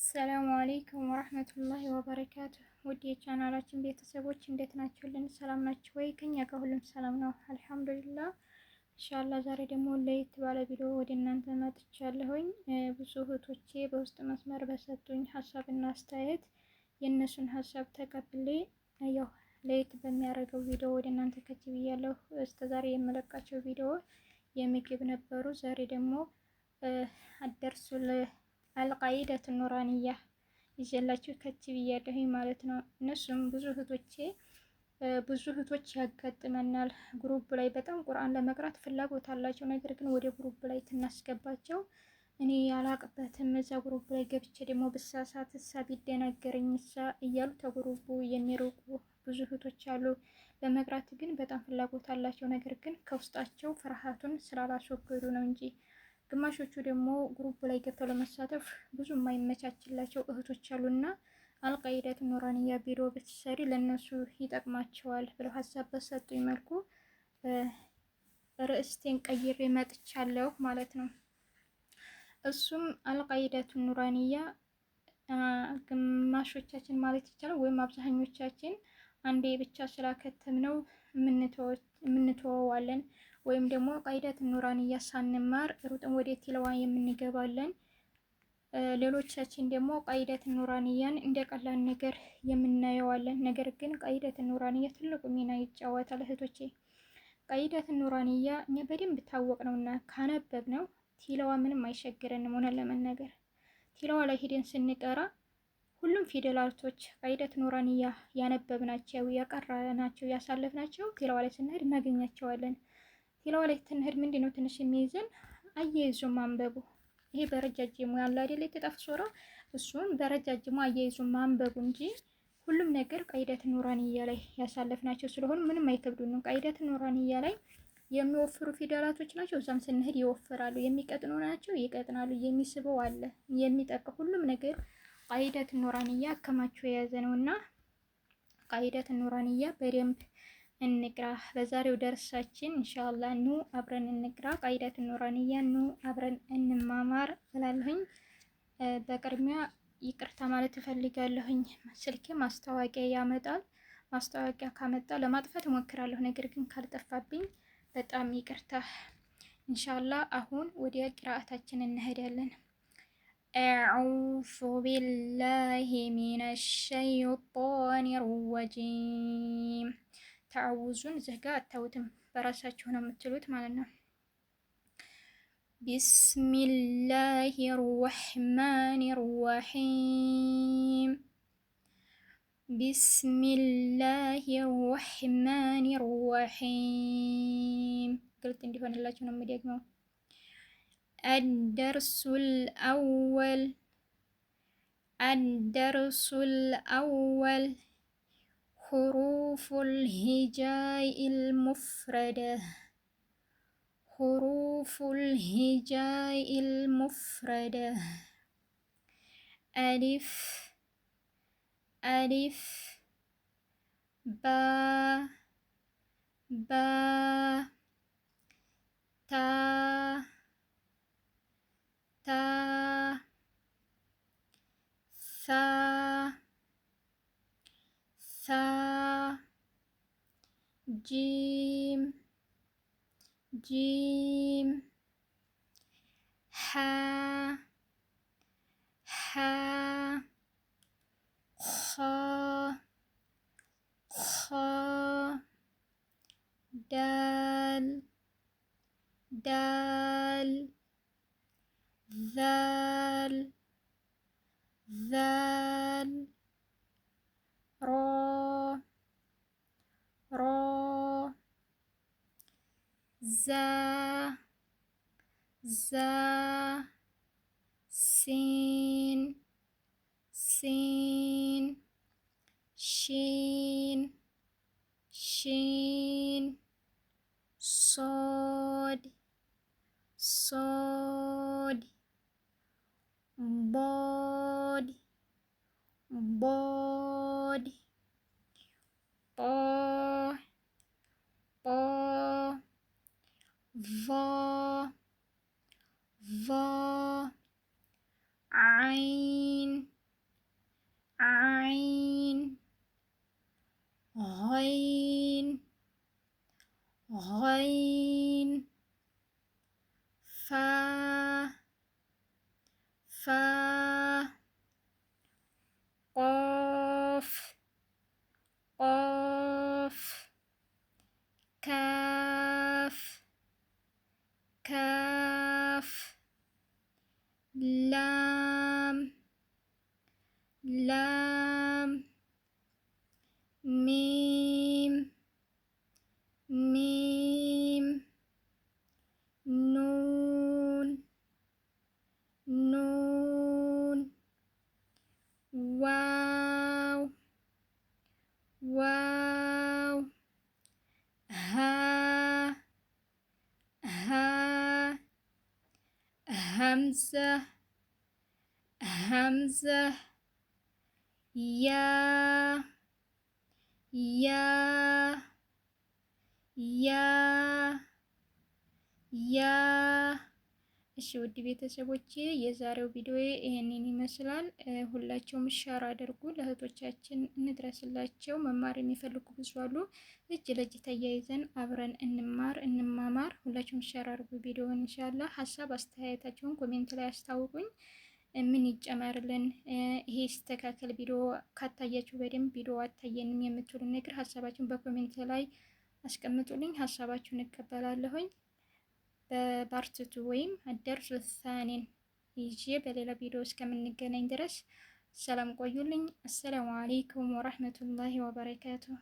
ሰላሙ አሌይኩም ወረህመቱላሂ ወበረካቱ። ውድ የቻናላችን ቤተሰቦች እንዴት ናችሁልን? ሰላም ናችሁ ወይ? ከኛ ጋር ሁሉም ሰላም ነው አልሐምዱሊላህ። ኢንሻአላህ ዛሬ ደግሞ ለየት ባለ ቪዲዮ ወደ እናንተ መጥቻለሁኝ። ብዙ እህቶቼ በውስጥ መስመር በሰጡኝ ሀሳብና አስተያየት የእነሱን ሀሳብ ተቀብሌ ያው ለየት በሚያደርገው ቪዲዮ ወደ እናንተ ከች ብያለሁ። እስከዛሬ የምለቃቸው ቪዲዮ የምግብ ነበሩ። ዛሬ ደግሞ አደርሱል አልቃይደቱ ኑራንያ ይዤላችሁ ከች ብያለሁኝ ማለት ነው። እነሱም ብዙ እህቶች ያጋጥመናል። ግሩፕ ላይ በጣም ቁርአን ለመቅራት ፍላጎት አላቸው። ነገር ግን ወደ ግሩፕ ላይ ትናስገባቸው እኔ ያላቅበትም እዛ ግሩፕ ላይ ገብቼ ደግሞ ብሳሳት እሳ ቢደናገረኝ እሳ እያሉ ተግሩቡ የሚርቁ ብዙ እህቶች አሉ። ለመቅራት ግን በጣም ፍላጎት አላቸው። ነገር ግን ከውስጣቸው ፍርሃቱን ስላላስወገዱ ነው እንጂ ግማሾቹ ደግሞ ግሩፕ ላይ ገብተው ለመሳተፍ ብዙ የማይመቻችላቸው እህቶች አሉና አልቃይደቱ ኑራንያ ቪዲዮ ብትሰሪ ለነሱ ይጠቅማቸዋል ብለው ሀሳብ በሰጡኝ መልኩ ርዕስቴን ቀይሬ መጥቻለሁ ማለት ነው። እሱም አልቃይደቱ ኑራንያ ግማሾቻችን ማለት ይቻላል ወይም አብዛኞቻችን አንዴ ብቻ ስላከተምነው የምንተወዋለን ወይም ደግሞ ቃይደት ኑራንያ ሳንማር ሩጥን ወደ ቲላዋ የምንገባለን። ሌሎቻችን ደግሞ ቃይደት ኑራንያን እንደ ቀላል ነገር የምናየዋለን። ነገር ግን ቃይደት ኑራንያ ትልቁ ሚና ይጫወታል እህቶቼ። ቃይደት ኑራንያ እኛ በደንብ ታወቅ ነውና ካነበብ ነው ቲላዋ ምንም አይሸግረንም። ሆነ ለመናገር ቲላዋ ላይ ሄደን ስንቀራ ሁሉም ፊደላቶች ቃይደት ኑራንያ ያነበብናቸው፣ ያቀራናቸው፣ ያሳለፍናቸው ቲላዋ ላይ ስንሄድ እናገኛቸዋለን። ቲላዋ ላይ ትንሄድ ምንድነው ትንሽ የሚይዝን አያይዞ ማንበቡ። ይሄ በረጃጅሙ ያለ አይደል የተጠፍ ሶራ እሱን በረጃጅሙ አያይዞ ማንበቡ እንጂ ሁሉም ነገር ቃይደት ኑራንያ ላይ ያሳለፍናቸው ስለሆኑ ምንም አይከብዱንም። ቃይደት ኑራንያ ላይ የሚወፍሩ ፊደላቶች ናቸው። እዛም ስንሄድ ይወፍራሉ። የሚቀጥኑ ናቸው፣ ይቀጥናሉ። የሚስበው አለ፣ የሚጠቅ ሁሉም ነገር ቃይደት ኑራንያ አከማቸው የያዘ ነውና ቃይደት ኑራንያ በደንብ እንቅራ። በዛሬው ደርሳችን ኢንሻአላህ ኑ አብረን እንቅራ ቃይደት ኑራንያ፣ ኑ አብረን እንማማር እላለሁኝ። በቅድሚያ ይቅርታ ማለት እፈልጋለሁኝ። ስልኬ ማስታወቂያ ያመጣል። ማስታወቂያ ካመጣ ለማጥፋት እሞክራለሁ። ነገር ግን ካልጠፋብኝ በጣም ይቅርታ። ኢንሻአላህ አሁን ወደ ቅራአታችን እንሄዳለን። አዑዙ ቢላሂ ሚነሽ ሸይጧኒር ረጂም። ተዓውዙን ዝጋ አታውትም፣ በራሳችሁ ነው የምትሉት ማለት ነው። ቢስሚላሂ ረሕማኒ ረሒም። ቢስሚላሂ ረሕማኒ ረሒም። ግልጽ እንዲሆንላችሁ ነው የምደግመው። አደርሱል አወል አደርሱል አወል حروف الهجاء المفردة حروف الهجاء المفردة ألف ألف با با تا تا ثا ثا جيم جيم حا حا خا خا دال دال ذال ذال را را زا زا سين سين شين شين صاد صاد ضاد ضاد طا طا ظا ظا عين ላም ላም ሚም ሚም ኑን ኑን ዋው ዋው ሃ ሃ ሀምዛ ሀምዛ ያ ያ ያ ያ። እሺ ውድ ቤተሰቦቼ የዛሬው ቪዲዮ ይሄንን ይመስላል። ሁላቸውም ሸር አድርጉ፣ ለእህቶቻችን እንድረስላቸው። መማር የሚፈልጉ ብዙ አሉ። እጅ ለእጅ ተያይዘን አብረን እንማር እንማማር። ሁላቸውም ሸር አድርጉ ቪዲዮውን። ኢንሻአላህ ሀሳብ አስተያየታቸውን ኮሜንት ላይ አስታውቁኝ። ምን ይጨመርልን፣ ይሄ ይስተካከል፣ ቪዲዮ ካታያችሁ በደንብ ቪዲዮ አታየንም የምትሉ ነገር ሀሳባችሁን በኮሜንት ላይ አስቀምጡልኝ። ሀሳባችሁን እቀበላለሁኝ። በፓርት2 ወይም አደርሱ ሳኔን ይዤ በሌላ ቪዲዮ እስከምንገናኝ ድረስ ሰላም ቆዩልኝ። አሰላሙ አለይኩም ወራህመቱላሂ ወበረካቱሁ።